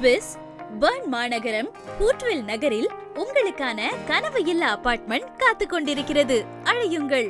Swiss burn மாநகரம் ஹூட்வில் நகரில் உங்களுக்கான கனவு இல்ல அபார்ட்மெண்ட் காத்து கொண்டிருக்கிறது. அழையுங்கள்.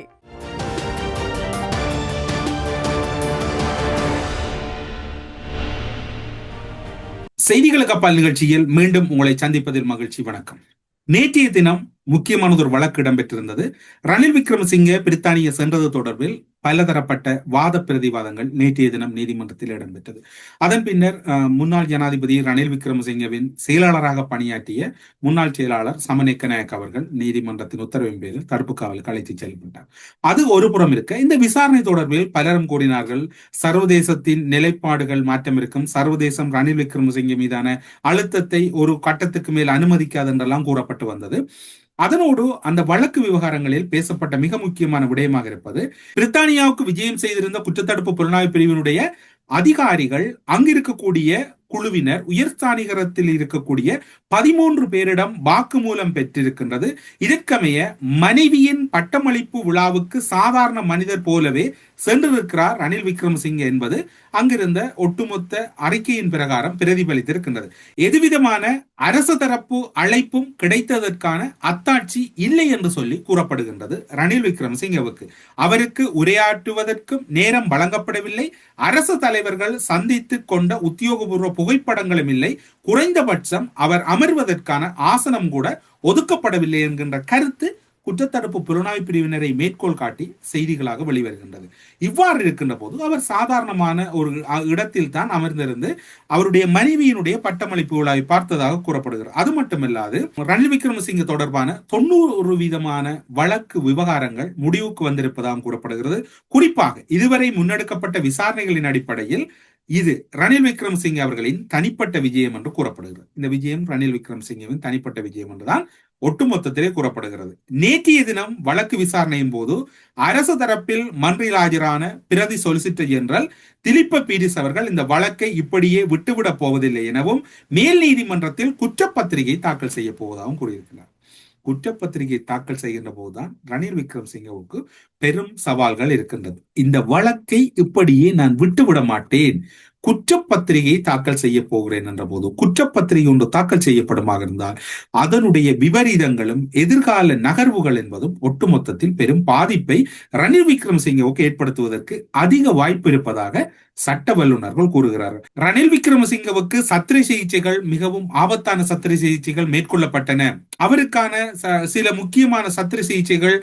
செய்திகளுக்கு அப்பால் நிகழ்ச்சியில் மீண்டும் உங்களை சந்திப்பதில் மகிழ்ச்சி. வணக்கம். நேற்றைய தினம் முக்கியமானதொரு வழக்கு இடம்பெற்றிருந்தது. ரணில் விக்ரமசிங்கே பிரித்தானிய சென்றது தொடர்பில் பலதரப்பட்ட வாத பிரதிவாதங்கள் நேற்றைய தினம் நீதிமன்றத்தில் இடம்பெற்றது. அதன் பின்னர் முன்னாள் ஜனாதிபதி ரணில் விக்ரமசிங்கவின் செயலாளராக பணியாற்றிய முன்னாள் செயலாளர் சமநேக்க நாயக் அவர்கள் நீதிமன்றத்தின் உத்தரவின் பேரில் தடுப்பு காவலுக்கு அழைத்துச் செல்லப்பட்டார். அது ஒரு புறம் இருக்க, இந்த விசாரணை தொடர்பில் பலரும் கூறினார்கள், சர்வதேசத்தின் நிலைப்பாடுகள் மாற்றம் இருக்கும், சர்வதேசம் ரணில் விக்ரமசிங்கே மீதான அழுத்தத்தை ஒரு கட்டத்துக்கு மேல் அனுமதிக்காது என்றெல்லாம் கூறப்பட்டு வந்தது. அதனோடு அந்த வழக்கு விவகாரங்களில் பேசப்பட்ட மிக முக்கியமான விடயமாக இருப்பது, பிரித்தானியாவுக்கு விஜயம் செய்திருந்த குற்றத்தடுப்பு புலனாய்வு பிரிவினுடைய அதிகாரிகள் அங்கிருக்கக்கூடிய குழுவினர் உயர்ஸ்தானிகரத்தில் இருக்கக்கூடிய 13 பேரிடம் வாக்குமூலம் பெற்றிருக்கின்றது. இதற்கமைய மனைவியின் பட்டமளிப்பு விழாவுக்கு சாதாரண மனிதர் போலவே சென்றிருக்கிறார் ரணில் விக்ரமசிங்கே என்பது அங்கிருந்த ஒட்டுமொத்த அறிக்கையின் பிரகாரம் பிரதிபலித்திருக்கின்றது. எதுவிதமான அரசு தரப்பு அழைப்பும் கிடைத்ததற்கான அத்தாட்சி இல்லை என்று சொல்லி கூறப்படுகின்றது. ரணில் விக்ரமசிங்கவுக்கு அவருக்கு உரையாற்றுவதற்கும் நேரம் வழங்கப்படவில்லை. அரசு தலைவர்கள் சந்தித்து கொண்ட உத்தியோகபூர்வ புகைப்படங்களும் இல்லை. குறைந்தபட்சம் அவர் அமர்வதற்கான ஆசனம் கூட ஒதுக்கப்படவில்லை என்கின்ற கருத்து குற்றத்தடுப்பு புலனாய்வு பிரிவினரை மேற்கோள் காட்டி செய்திகளாக வெளிவருகின்றது. இவ்வாறு இருக்கின்ற போது அவர் சாதாரணமான ஒரு இடத்தில் தான் அமர்ந்திருந்து அவருடைய மனைவியினுடைய பட்டமளிப்பு விழாவை பார்த்ததாக கூறப்படுகிறது. அது மட்டுமல்லாது ரணில் விக்ரமசிங்கே தொடர்பான 90% வழக்கு விவகாரங்கள் முடிவுக்கு வந்திருப்பதாக கூறப்படுகிறது. குறிப்பாக இதுவரை முன்னெடுக்கப்பட்ட விசாரணைகளின் அடிப்படையில் இது ரணில் விக்ரமசிங்கே அவர்களின் தனிப்பட்ட விஜயம் என்று கூறப்படுகிறது. இந்த விஜயம் ரணில் விக்ரமசிங்கேவின் தனிப்பட்ட விஜயம் என்றுதான் ஒட்டுமொத்தத்திலே கூறப்படுகிறது. நேற்றைய தினம் வழக்கு விசாரணையின் போது அரசு தரப்பில் மன்றில் ஆஜரான பிரதி சொலிசிட்டர் ஜெனரல் திலிப்ப பீரிஸ் அவர்கள் இந்த வழக்கை இப்படியே விட்டுவிடப் போவதில்லை எனவும் மேல் நீதிமன்றத்தில் குற்றப்பத்திரிகை தாக்கல் செய்ய போவதாகவும் கூறியிருக்கிறார். குற்றப்பத்திரிகை தாக்கல் செய்கின்ற போதுதான் ரணில் விக்ரமசிங்கவுக்கு பெரும் சவால்கள் இருக்கின்றது. இந்த வழக்கை இப்படியே நான் விட்டுவிட மாட்டேன், குற்றப்பத்திரிகை தாக்கல் செய்ய போகிறேன் என்ற போது, குற்றப்பத்திரிகை ஒன்று தாக்கல் செய்யப்படுமாக இருந்தால் அதனுடைய விபரீதங்களும் எதிர்கால நகர்வுகள் என்பதும் ஒட்டுமொத்தத்தில் பெரும் பாதிப்பை ரணில் விக்ரமசிங்கவுக்கு ஏற்படுத்துவதற்கு அதிக வாய்ப்பு இருப்பதாக சட்ட வல்லுநர்கள் கூறுகிறார்கள். ரணில் விக்ரமசிங்கவுக்கு சத்திரை சிகிச்சைகள், மிகவும் ஆபத்தான சத்திரை சிகிச்சைகள் மேற்கொள்ளப்பட்டன. அவருக்கான சில முக்கியமான சத்திரை சிகிச்சைகள்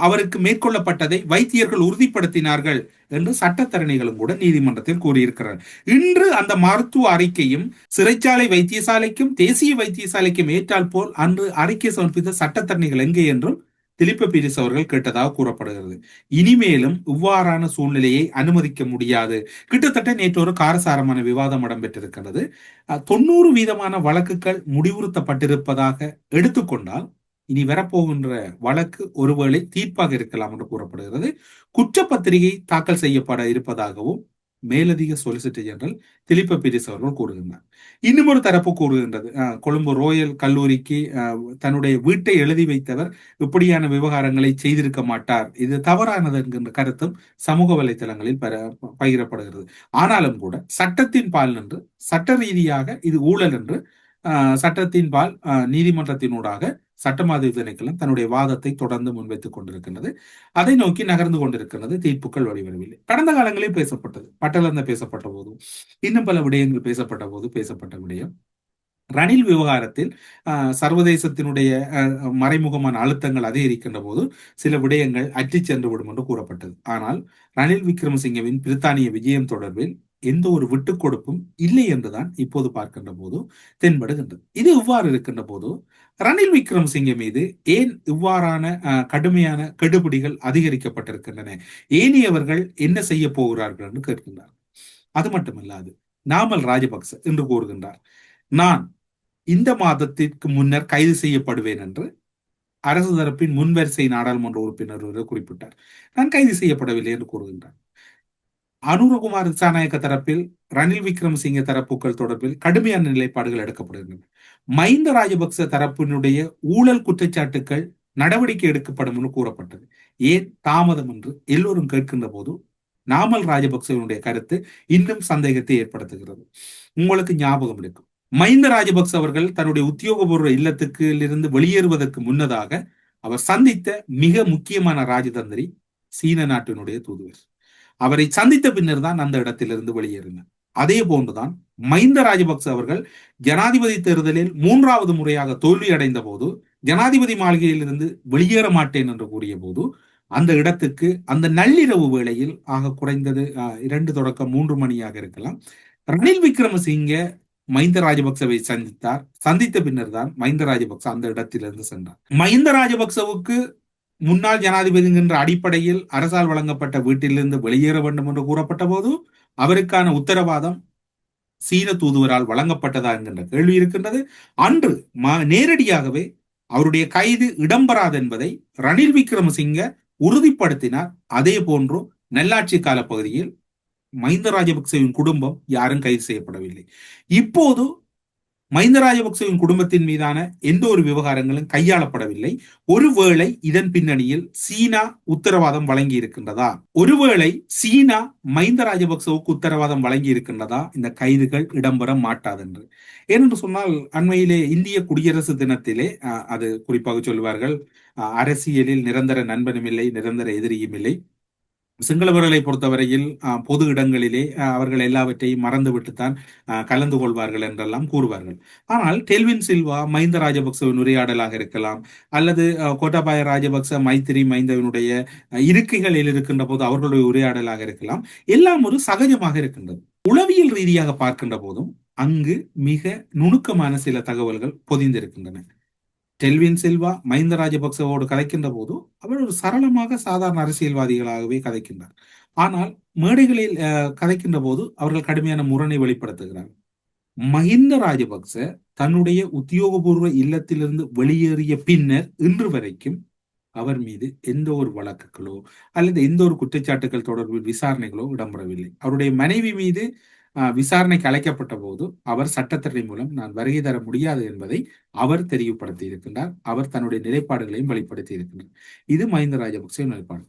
அவருக்கு மேற்கொள்ளப்பட்டதை வைத்தியர்கள் உறுதிப்படுத்தினார்கள் என்று சட்டத்தரணிகளும் கூட நீதிமன்றத்தில் கூறியிருக்கிறார். இன்று அந்த மருத்துவ அறிக்கையும் சிறைச்சாலை வைத்தியசாலைக்கும் தேசிய வைத்தியசாலைக்கும் ஏற்றால் போல் அன்று அறிக்கை சமர்ப்பித்த சட்டத்தரணிகள் எங்கே என்றும் திலிப்ப பீரிஸ் அவர்கள் கேட்டதாக கூறப்படுகிறது. இனிமேலும் இவ்வாறான சூழ்நிலையை அனுமதிக்க முடியாது. கிட்டத்தட்ட நேற்று ஒரு காரசாரமான விவாதம் இடம்பெற்றிருக்கிறது. 90% வழக்குகள் முடிவுறுத்தப்பட்டிருப்பதாக எடுத்துக்கொண்டால் இனி வரப்போகின்ற வழக்கு ஒருவேளை தீர்ப்பாக இருக்கலாம் என்று கூறப்படுகிறது. குற்றப்பத்திரிகை தாக்கல் செய்யப்பட இருப்பதாகவும் மேலதிக சொலிசிட்டர் ஜெனரல் திலிப்ப பீரிஸ் அவர்கள் கூறுகின்றனர். இன்னும் ஒரு தரப்பு கூறுகின்றது, கொழும்பு ரோயல் கல்லூரிக்கு தன்னுடைய வீட்டை எழுதி வைத்தவர் இப்படியான விவகாரங்களை செய்திருக்க மாட்டார், இது தவறானது என்கின்ற கருத்தும் சமூக வலைதளங்களில் பகிரப்படுகிறது. ஆனாலும் கூட சட்டத்தின் பால் நின்று சட்ட ரீதியாக இது ஊழல் என்று சட்டத்தின் பால் நீதிமன்றத்தினூடாக சட்டமாதிபதி திணைக்களம் தன்னுடைய வாதத்தை தொடர்ந்து முன்வைத்துக் கொண்டிருக்கின்றது. அதை நோக்கி நகர்ந்து கொண்டிருக்கிறது. தீர்ப்புகள் வெளிவரவில்லை. கடந்த காலங்களில் பேசப்பட்டது, பட்டலர்ந்த பேசப்பட்ட போதும் இன்னும் பல விடயங்கள் பேசப்பட்ட விடயம் ரணில் விவகாரத்தில் சர்வதேசத்தினுடைய மறைமுகமான அழுத்தங்கள் அதிகரிக்கின்ற போது சில விடயங்கள் அற்றி சென்று விடும் என்று கூறப்பட்டது. ஆனால் ரணில் விக்ரமசிங்கவின் பிரித்தானிய விஜயம் தொடர்பில் எந்த ஒரு விட்டுக் கொடுப்பும் இல்லை என்றுதான் இப்போது பார்க்கின்ற போது தென்படுகின்றது. இது இவ்வாறு இருக்கின்ற போது ரணில் விக்ரமசிங்கே மீது ஏன் இவ்வாறான கடுமையான கெடுபிடிகள் அதிகரிக்கப்பட்டிருக்கின்றன, ஏனையவர்கள் என்ன செய்ய போகிறார்கள் என்று கேட்கின்றார். அது மட்டுமல்லாது நாமல் ராஜபக்ச என்று கூறுகின்றார், நான் இந்த மாதத்திற்கு முன்னர் கைது செய்யப்படுவேன் என்று அரசு தரப்பின் முன்வரிசை நாடாளுமன்ற உறுப்பினர் குறிப்பிட்டார். நான் கைது செய்யப்படவில்லை என்று கூறுகின்றார். அனுரகுமார் திசாநாயக்க தரப்பில் ரணில் விக்ரமசிங்கே தரப்புகள் தொடர்பில் கடுமையான நிலைப்பாடுகள் எடுக்கப்படுகின்றன. மஹிந்த ராஜபக்ச தரப்பினுடைய ஊழல் குற்றச்சாட்டுகள் நடவடிக்கை எடுக்கப்படும் என்று கூறப்பட்டது. ஏன் தாமதம் என்று எல்லோரும் கேட்கின்ற போது நாமல் ராஜபக்சவினுடைய கருத்து இன்னும் சந்தேகத்தை ஏற்படுத்துகிறது. உங்களுக்கு ஞாபகம் இருக்கும், மஹிந்த ராஜபக்ச அவர்கள் தன்னுடைய உத்தியோகபூர்வ இல்லத்துக்கு இருந்து வெளியேறுவதற்கு முன்னதாக அவர் சந்தித்த மிக முக்கியமான ராஜதந்திரி சீன நாட்டினுடைய தூதுவர். அவரை சந்தித்த பின்னர் தான் அந்த இடத்திலிருந்து வெளியேறினார். அதே போன்றுதான் மஹிந்த ராஜபக்ச அவர்கள் ஜனாதிபதி தேர்தலில் 3வது முறையாக தோல்வி அடைந்த போது ஜனாதிபதி மாளிகையில் இருந்து வெளியேற மாட்டேன் என்று கூறிய போது அந்த இடத்துக்கு அந்த நள்ளிரவு வேளையில் ஆக குறைந்தது 2 தொடக்கம் 3 மணியாக இருக்கலாம், ரணில் விக்ரமசிங்க மஹிந்த ராஜபக்சவை சந்தித்தார். சந்தித்த பின்னர் தான் மஹிந்த ராஜபக்ச அந்த இடத்திலிருந்து சென்றார். மஹிந்த ராஜபக்சவுக்கு முன்னாள் ஜனாதிபதி என்ற அடிப்படையில் அரசால் வழங்கப்பட்ட வீட்டிலிருந்து வெளியேற வேண்டும் என்று கூறப்பட்ட போது அவருக்கான உத்தரவாதம் சீன தூதுவரால் வழங்கப்பட்டதா என்கின்ற கேள்வி இருக்கின்றது. அன்று நேரடியாகவே அவருடைய கைது இடம்பெறாது என்பதை ரணில் விக்ரமசிங்க உறுதிப்படுத்தினார். அதே போன்று நல்லாட்சி கால பகுதியில் மஹிந்த ராஜபக்சவின் குடும்பம் யாரும் கைது செய்யப்படவில்லை. இப்போது மஹிந்த ராஜபக்சவின் குடும்பத்தின் மீதான எந்த ஒரு விவகாரங்களும் கையாளப்படவில்லை. ஒருவேளை இதன் பின்னணியில் சீனா உத்தரவாதம் வழங்கி இருக்கின்றதா? ஒருவேளை சீனா மஹிந்த ராஜபக்சவுக்கு உத்தரவாதம் வழங்கி இருக்கின்றதா இந்த கைதுகள் இடம்பெற மாட்டாது என்று? ஏனென்று சொன்னால் அண்மையிலே இந்திய குடியரசு தினத்திலே அது குறிப்பாக சொல்வார்கள், அரசியலில் நிரந்தர நண்பனும் இல்லை, நிரந்தர எதிரியும் இல்லை. சிங்களவர்களை பொறுத்தவரையில் பொது இடங்களிலே அவர்கள் எல்லாவற்றையும் மறந்துவிட்டுத்தான் கலந்து கொள்வார்கள் என்றெல்லாம் கூறுவார்கள். ஆனால் டெல்வின் சில்வா மஹிந்த ராஜபக்சவின் உரையாடலாக இருக்கலாம், அல்லது கோட்டாபாய ராஜபக்ச மைத்திரி மஹிந்தவினுடைய இருக்கைகளில் இருக்கின்ற போது அவர்களுடைய உரையாடலாக இருக்கலாம். எல்லாம் ஒரு சகஜமாக இருக்கின்றது. உளவியல் ரீதியாக பார்க்கின்ற போதும் அங்கு மிக நுணுக்கமான சில தகவல்கள் பொதிந்திருக்கின்றன. டெல்வின் சில்வா மஹிந்த ராஜபக்சவோடு கதைக்கின்ற போது அவர் ஒரு சரளமாக சாதாரண அரசியல்வாதிகளாகவே கதைக்கின்றார். ஆனால் மேடைகளில் கதைக்கின்ற போது அவர்கள் கடுமையான முரணை வெளிப்படுத்துகிறார். மஹிந்த ராஜபக்ச தன்னுடைய உத்தியோகபூர்வ இல்லத்திலிருந்து வெளியேறிய பின்னர் இன்று வரைக்கும் அவர் மீது எந்த ஒரு வழக்குகளோ அல்லது எந்த ஒரு குற்றச்சாட்டுகள் தொடர்பில் விசாரணைகளோ இடம்பெறவில்லை. அவருடைய மனைவி மீது விசாரணைக்கு அழைக்கப்பட்ட போது அவர் சட்டத்தடை மூலம் நான் வருகை தர முடியாது என்பதை அவர் தெளிவுபடுத்தி இருக்கின்றார். அவர் தன்னுடைய நிலைப்பாடுகளையும் வெளிப்படுத்தி இருக்கின்றார். இது மஹிந்த ராஜபக்சவின் நிலைப்பாடு.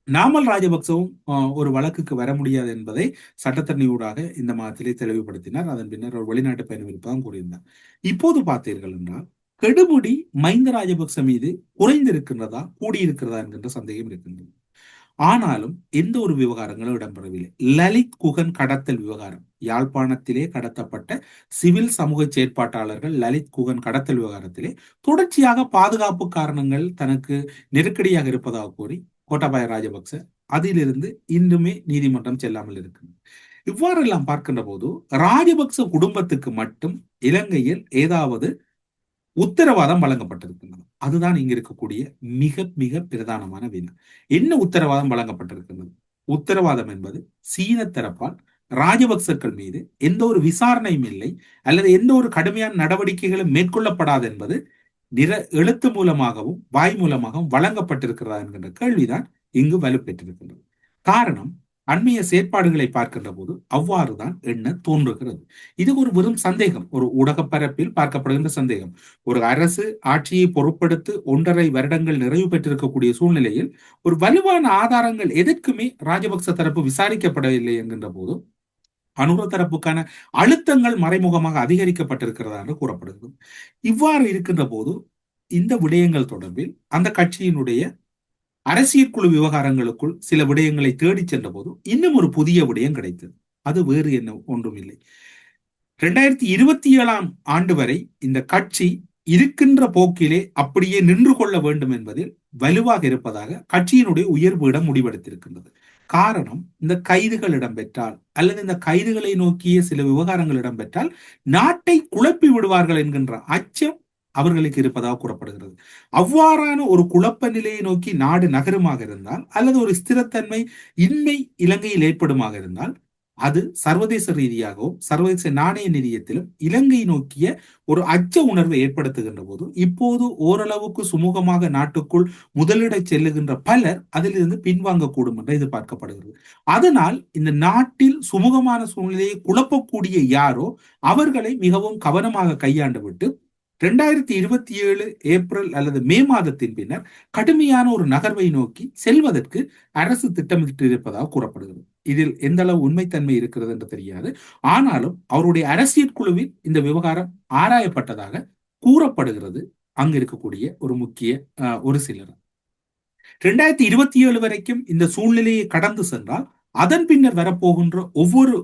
நாமல் ராஜபக்சவும் ஒரு வழக்குக்கு வர முடியாது என்பதை சட்டத்தரணியூடாக இந்த மாதத்திலே தெளிவுபடுத்தினார். அதன் பின்னர் ஒரு வெளிநாட்டு பயணம் இருப்பதாக கூறியிருந்தார். இப்போது பார்த்தீர்கள் என்றால் கெடுபிடி மஹிந்த ராஜபக்ச மீது குறைந்திருக்கின்றதா கூடியிருக்கிறதா என்கின்ற சந்தேகம் இருக்கின்றது. ஆனாலும் எந்த ஒரு விவகாரங்களும் இடம்பெறவில்லை. லலித் குகன் கடத்தல் விவகாரம், யாழ்ப்பாணத்திலே கடத்தப்பட்ட சிவில் சமூக செயற்பாட்டாளர்கள் லலித் குகன் கடத்தல் விவகாரத்திலே தொடர்ச்சியாக பாதுகாப்பு காரணங்கள் தனக்கு நெருக்கடியாக இருப்பதாக கூறி கோட்டாபாய ராஜபக்ச அதிலிருந்து இன்றுமே நீதிமன்றம் செல்லாமல் இருக்கிறது. இவ்வாறெல்லாம் பார்க்கின்ற போது ராஜபக்ச குடும்பத்துக்கு மட்டும் இலங்கையில் ஏதாவது உத்தரவாதம் வழங்கப்பட்டிருக்கின்றது. அதுதான் இங்க இருக்கக்கூடிய மிக மிக பிரதானமான வினா. என்ன உத்தரவாதம் வழங்கப்பட்டிருக்கின்றது? உத்தரவாதம் என்பது சீன தரப்பால் ராஜபக்சர்கள் மீது எந்த ஒரு விசாரணையும் இல்லை அல்லது எந்த ஒரு கடுமையான நடவடிக்கைகளும் மேற்கொள்ளப்படாது என்பது எழுத்து மூலமாகவும் வாய் மூலமாகவும் வழங்கப்பட்டிருக்கிறதா என்கின்ற கேள்விதான் இங்கு வலுப்பெற்றிருக்கின்றது. காரணம், அண்மைய செயற்பாடுகளை பார்க்கின்ற போது அவ்வாறுதான் எண்ண தோன்றுகிறது. இது ஒரு வெறும் சந்தேகம், ஒரு ஊடக பரப்பில் பார்க்கப்படுகின்ற சந்தேகம். ஒரு அரசு ஆட்சியை பொறுப்படுத்தி 1.5 வருடங்கள் நிறைவு பெற்றிருக்கக்கூடிய சூழ்நிலையில் ஒரு வலுவான ஆதாரங்கள் எதற்குமே ராஜபக்ச தரப்பு விசாரிக்கப்படவில்லை என்கின்ற போது அனுர தரப்புக்கான அழுத்தங்கள் மறைமுகமாக அதிகரிக்கப்பட்டிருக்கிறதா என்று கூறப்படுகிறது. இவ்வாறு இருக்கின்ற போது இந்த விடயங்கள் தொடர்பில் அந்த கட்சியினுடைய அரசியல் குழு விவகாரங்களுக்குள் சில விடயங்களை தேடி சென்ற போது இன்னும் ஒரு புதிய விடயம் கிடைத்தது. அது வேறு என்ன ஒன்றும் இல்லை. 2027 ஆண்டு வரை இந்த கட்சி இருக்கின்ற போக்கிலே அப்படியே நின்று கொள்ள வேண்டும் என்பதில் வலுவாக இருப்பதாக கட்சியினுடைய உயர்வுயிடம் முடிவெடுத்திருக்கின்றது. காரணம், இந்த கைதுகள் இடம்பெற்றால் அல்லது இந்த கைதுகளை நோக்கிய சில விவகாரங்கள் இடம்பெற்றால் நாட்டை குழப்பி விடுவார்கள் என்கின்ற அச்சம் அவர்களுக்கு இருப்பதாக கூறப்படுகிறது. அவ்வாறான ஒரு குழப்ப நிலையை நோக்கி நாடு நகருமாக இருந்தால் அல்லது ஒரு ஸ்திரத்தன்மை இன்மை இலங்கையில் ஏற்படுமாக இருந்தால் அது சர்வதேச ரீதியாகவும் சர்வதேச நாணய நிதியத்திலும் இலங்கை நோக்கிய ஒரு அச்ச உணர்வை ஏற்படுத்துகின்ற போது இப்போது ஓரளவுக்கு சுமூகமாக நாட்டுக்குள் முதலிட செல்லுகின்ற பலர் அதிலிருந்து பின்வாங்கக்கூடும் என்று எதிர்பார்க்கப்படுகிறது. அதனால் இந்த நாட்டில் சுமூகமான சூழ்நிலையை குழப்பக்கூடிய யாரோ அவர்களை மிகவும் கவனமாக கையாண்டு விட்டு 2027 ஏப்ரல் அல்லது மே மாதத்தின் பின்னர் கடுமையான ஒரு நகர்வை நோக்கி செல்வதற்கு அரசு திட்டமிட்டு இருப்பதாக கூறப்படுகிறது. இதில் எந்த அளவு உண்மைத்தன்மை இருக்கிறது என்று தெரியாது. ஆனாலும் அவருடைய அரசியல் குழுவில் இந்த விவகாரம் ஆராயப்பட்டதாக கூறப்படுகிறது அங்கு இருக்கக்கூடிய ஒரு முக்கிய ஒரு சிலர். 2027 வரைக்கும் இந்த சூழ்நிலையை கடந்து சென்றால் அதன் பின்னர் வரப்போகின்ற ஒவ்வொரு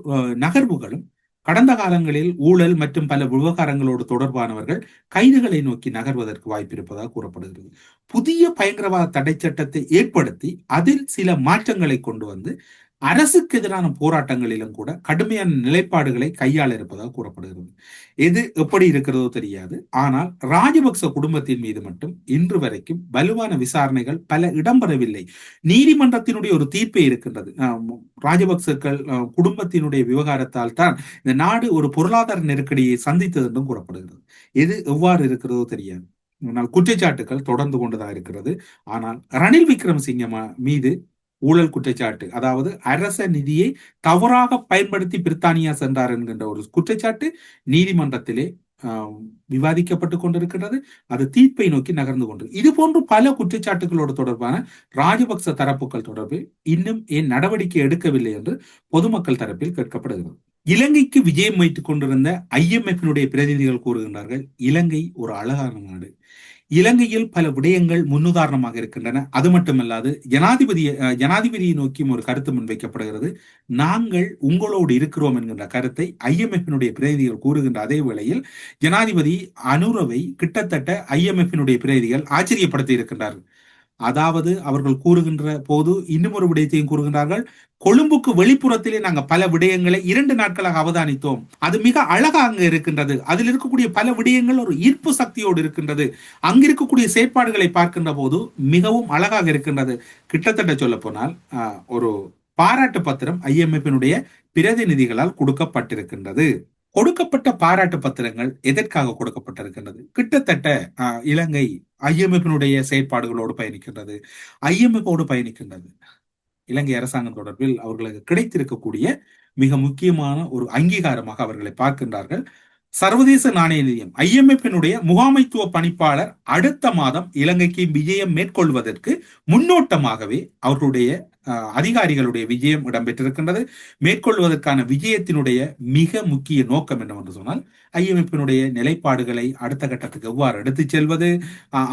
நகர்வுகளும் கடந்த காலங்களில் ஊழல் மற்றும் பல விவகாரங்களோடு தொடர்பானவர்கள் கைதுகளை நோக்கி நகர்வதற்கு வாய்ப்பு இருப்பதாக கூறப்படுகிறது. புதிய பயங்கரவாத தடை சட்டத்தை ஏற்படுத்தி அதில் சில மாற்றங்களை கொண்டு வந்து அரசுக்கு எதிரான போராட்டங்களிலும் கூட கடுமையான நிலைப்பாடுகளை கையாள இருப்பதாக கூறப்படுகிறது. எது எப்படி இருக்கிறதோ தெரியாது. ஆனால் ராஜபக்ச குடும்பத்தின் மீது மட்டும் இன்று வரைக்கும் வலுவான விசாரணைகள் பல இடம்பெறவில்லை. நீதிமன்றத்தினுடைய ஒரு தீர்ப்பே இருக்கின்றது. ராஜபக்சர்கள் குடும்பத்தினுடைய விவகாரத்தால் தான் இந்த நாடு ஒரு பொருளாதார நெருக்கடியை சந்தித்தது என்றும் கூறப்படுகிறது. எது எவ்வாறு இருக்கிறதோ தெரியாது. ஆனால் குற்றச்சாட்டுகள் தொடர்ந்து கொண்டுதான் இருக்கிறது. ஆனால் ரணில் விக்ரமசிங்க மீது ஊழல் குற்றச்சாட்டு, அதாவது அரச நிதியை தவறாக பயன்படுத்தி பிரித்தானியா சென்றார் என்கின்ற ஒரு குற்றச்சாட்டு நீதிமன்றத்திலே விவாதிக்கப்பட்டு கொண்டிருக்கிறது. அது தீர்ப்பை நோக்கி நகர்ந்து கொண்டு இது போன்று பல குற்றச்சாட்டுகளோடு தொடர்பான ராஜபக்ச தரப்புகள் தொடர்பில் இன்னும் ஏன் நடவடிக்கை எடுக்கவில்லை என்று பொதுமக்கள் தரப்பில் கேட்கப்படுகிறது. இலங்கைக்கு விஜயம் வைத்துக் கொண்டிருந்த IMF பிரதிநிதிகள் கூறுகின்றார்கள், இலங்கை ஒரு அழகான நாடு. இலங்கையில் பல விடயங்கள் முன்னுதாரணமாக இருக்கின்றன. அது மட்டுமல்லாது ஜனாதிபதியை நோக்கியும் ஒரு கருத்து முன்வைக்கப்படுகிறது. நாங்கள் உங்களோடு இருக்கிறோம் என்கின்ற கருத்தை IMF பிரதிநிதிகள் கூறுகின்ற அதே வேளையில் ஜனாதிபதி அனுரவை கிட்டத்தட்ட IMF பிரதிநிதிகள் ஆச்சரியப்படுத்தி இருக்கின்றார்கள். அதாவது அவர்கள் கூறுகின்ற போது இன்னும் ஒரு விடயத்தையும் கூறுகின்றார்கள். கொழும்புக்கு வெளிப்புறத்திலே நாங்கள் பல விடயங்களை 2 நாட்களாக அவதானித்தோம். அது மிக அழகாக அங்கு இருக்கின்றது. அதில் இருக்கக்கூடிய பல விடயங்கள் ஒரு ஈர்ப்பு சக்தியோடு இருக்கின்றது. அங்கு இருக்கக்கூடிய செயற்பாடுகளை பார்க்கின்ற போது மிகவும் அழகாக இருக்கின்றது. கிட்டத்தட்ட சொல்ல போனால் ஒரு பாராட்டு பத்திரம் IMF பிரதிநிதிகளால் கொடுக்கப்பட்டிருக்கின்றது. கொடுக்கப்பட்ட பாராட்டு பத்திரங்கள் எதற்காக கொடுக்கப்பட்டிருக்கின்றது? கிட்டத்தட்ட இலங்கை IMF செயற்பாடுகளோடு பயணிக்கின்றது, IMF பயணிக்கின்றது. இலங்கை அரசாங்கம் தொடர்பில் அவர்களுக்கு கிடைத்திருக்கக்கூடிய மிக முக்கியமான ஒரு அங்கீகாரமாக அவர்களை பார்க்கின்றார்கள். சர்வதேச நாணய நிதியம் IMF முகாமைத்துவ பணிப்பாளர் அடுத்த மாதம் இலங்கைக்கு விஜயம் மேற்கொள்வதற்கு முன்னோட்டமாகவே அவர்களுடைய அதிகாரிகளுடைய விஜயம் இடம்பெற்றிருக்கின்றது. மேற்கொள்வதற்கான விஜயத்தினுடைய மிக முக்கிய நோக்கம் என்னவென்று சொன்னால் IMF நிலைப்பாடுகளை அடுத்த கட்டத்துக்கு எவ்வாறு எடுத்துச் செல்வது,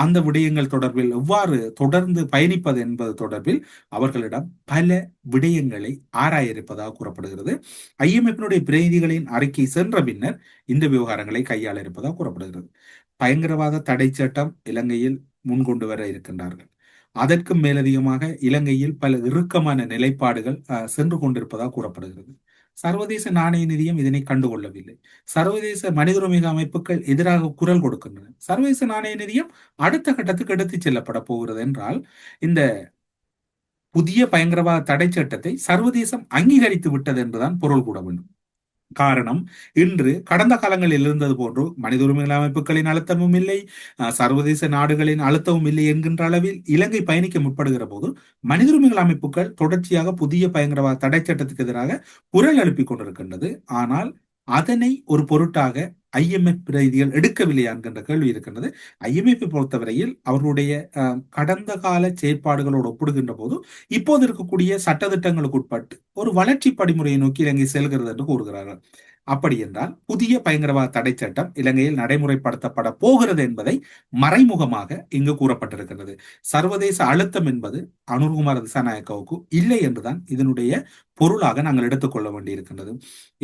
அந்த விடயங்கள் தொடர்பில் எவ்வாறு தொடர்ந்து பயணிப்பது என்பது தொடர்பில் அவர்களிடம் பல விடயங்களை ஆராய இருப்பதாக கூறப்படுகிறது. IMF பிரதிநிதிகளின் அறிக்கை சென்ற பின்னர் இந்த விவகாரங்களை கையாள இருப்பதாக கூறப்படுகிறது. பயங்கரவாத தடை சட்டம் இலங்கையில் முன்கொண்டு வர இருக்கின்றார்கள். அதற்கும் மேலதிகமாக இலங்கையில் பல இறுக்கமான நிலைப்பாடுகள் சென்று கொண்டிருப்பதாக கூறப்படுகிறது. சர்வதேச நாணய நிதியம் இதனை கண்டுகொள்ளவில்லை. சர்வதேச மனித உரிமை அமைப்புகள் எதிராக குரல் கொடுக்கின்றன. சர்வதேச நாணய நிதியம் அடுத்த கட்டத்துக்கு எடுத்துச் செல்லப்பட போகிறது என்றால் இந்த புதிய பயங்கரவாத தடை சட்டத்தை சர்வதேசம் அங்கீகரித்து விட்டது என்றுதான் பொருள் கூட வேண்டும். காரணம், இன்று கடந்த காலங்களில் இருந்தது போன்று மனித உரிமை அமைப்புகளின் அழுத்தமும் இல்லை, சர்வதேச நாடுகளின் அழுத்தமும் இல்லை என்கின்ற அளவில் இலங்கை பயணிக்க முற்படுகிற போது மனித உரிமை அமைப்புகள் தொடர்ச்சியாக புதிய பயங்கரவாத தடை சட்டத்துக்கு எதிராக குரல் எழுப்பிக் கொண்டிருக்கின்றது. ஆனால் அதனை ஒரு பொருட்டாக IMF பிரதிநிதிகள் எடுக்கவில்லை என்கின்ற கேள்வி இருக்கின்றது. IMF பொறுத்தவரையில் அவர்களுடைய கடந்த கால செயற்பாடுகளோடு ஒப்பிடுகின்ற போது இப்போது இருக்கக்கூடிய சட்டத்திட்டங்களுக்கு உட்பட்டு ஒரு வளர்ச்சி படிமுறையை நோக்கி இலங்கை செல்கிறது என்று கூறுகிறார்கள். அப்படி என்றால் புதிய பயங்கரவாத தடை சட்டம் இலங்கையில் நடைமுறைப்படுத்தப்பட போகிறது என்பதை மறைமுகமாக இங்கு கூறப்பட்டிருக்கிறது. சர்வதேச அழுத்தம் என்பது அனுர்குமார திசாநாயக்கவுக்கு இல்லை என்றுதான் இதனுடைய பொருளாக நாங்கள் எடுத்துக்கொள்ள வேண்டியிருக்கின்றது.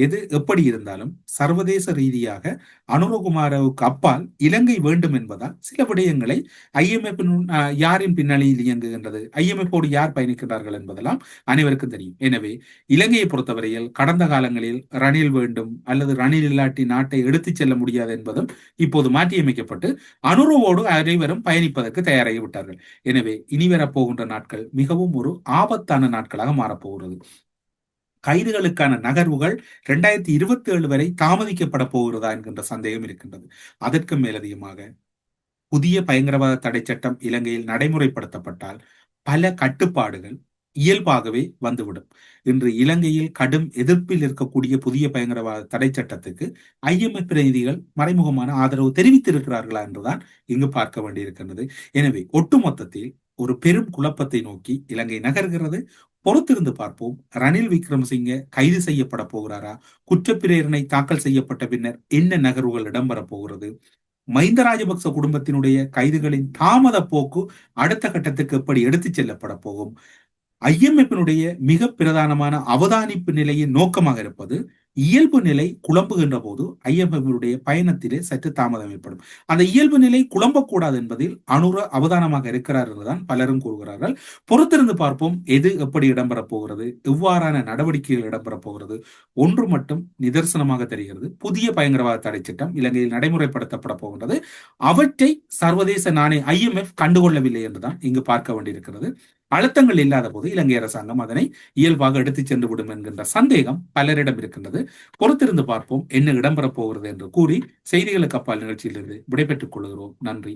எது எப்படி இருந்தாலும் சர்வதேச ரீதியாக அனுரகுமாரவுக்கு அப்பால் இலங்கை வேண்டும் என்பதால் சில விடயங்களை IMF யாரின் பின்னணியில் இயங்குகின்றது, IMF யார் பயணிக்கின்றார்கள் என்பதெல்லாம் அனைவருக்கும் தெரியும். எனவே இலங்கையை பொறுத்தவரையில் கடந்த காலங்களில் ரணில் வேண்டும் அல்லது ரணில் இல்லாட்டி நாட்டை எடுத்துச் செல்ல முடியாது என்பதும் இப்போது மாற்றியமைக்கப்பட்டு அனுரவோடு அனைவரும் பயணிப்பதற்கு தயாராகி விட்டார்கள். எனவே இனி வரப்போகின்ற நாட்கள் மிகவும் ஒரு ஆபத்தான நாட்களாக மாறப்போகிறது. கைதுகளுக்கான நகர்வுகள் 2027 வரை தாமதிக்கப்பட போகிறதா என்கின்ற சந்தேகம் இருக்கின்றது. அதற்கு மேலதிகமாக புதிய பயங்கரவாத தடை சட்டம் இலங்கையில் நடைமுறைப்படுத்தப்பட்டால் பல கட்டுப்பாடுகள் இயல்பாகவே வந்துவிடும். இன்று இலங்கையில் கடும் எதிர்ப்பில் இருக்கக்கூடிய புதிய பயங்கரவாத தடை சட்டத்துக்கு IMF பிரதிநிதிகள் மறைமுகமான ஆதரவு தெரிவித்திருக்கிறார்களா என்றுதான் இங்கு பார்க்க வேண்டியிருக்கின்றது. எனவே ஒட்டுமொத்தத்தில் ஒரு பெரும் குழப்பத்தை நோக்கி இலங்கை நகர்கிறது. பொறுத்திருந்து பார்ப்போம். ரணில் விக்ரமசிங்கே கைது செய்யப்பட போகிறாரா? குற்றப்பிரேரணை தாக்கல் செய்யப்பட்ட பின்னர் என்ன நகர்வுகள் இடம்பெறப் போகிறது? மஹிந்த ராஜபக்ச குடும்பத்தினுடைய கைதுகளின் தாமத போக்கு அடுத்த கட்டத்துக்கு எப்படி எடுத்துச் செல்லப்பட போகும்? IMF-னுடைய மிக பிரதானமான அவதானிப்பு நிலையின் நோக்கமாக இருப்பது இயல்பு நிலை குழம்புகின்ற போது IMF-னுடைய பயணத்திலே சற்று தாமதம் ஏற்படும். அந்த இயல்பு நிலை குழம்பக்கூடாது என்பதில் அனுர அவதானமாக இருக்கிறார் என்றுதான் பலரும் கூறுகிறார்கள். பொறுத்திருந்து பார்ப்போம் எது எப்படி இடம்பெறப் போகிறது, எவ்வாறான நடவடிக்கைகள் இடம்பெறப் போகிறது. ஒன்று மட்டும் நிதர்சனமாக தெரிகிறது, புதிய பயங்கரவாத தடை சட்டம் இலங்கையில் நடைமுறைப்படுத்தப்பட போகின்றது. அவற்றை சர்வதேச நாணய IMF கண்டுகொள்ளவில்லை என்றுதான் இங்கு பார்க்க வேண்டியிருக்கிறது. அழுத்தங்கள் இல்லாத போது இலங்கை அரசாங்கம் அதனை இயல்பாக எடுத்துச் சென்று விடும் என்கின்ற சந்தேகம் பலரிடம் இருக்கின்றது. பொறுத்திருந்து பார்ப்போம் என்ன இடம்பெறப் போகிறது என்று கூறி செய்திகளுக்கு அப்பால் நிகழ்ச்சியிலிருந்து விடைபெற்றுக் கொள்கிறோம். நன்றி.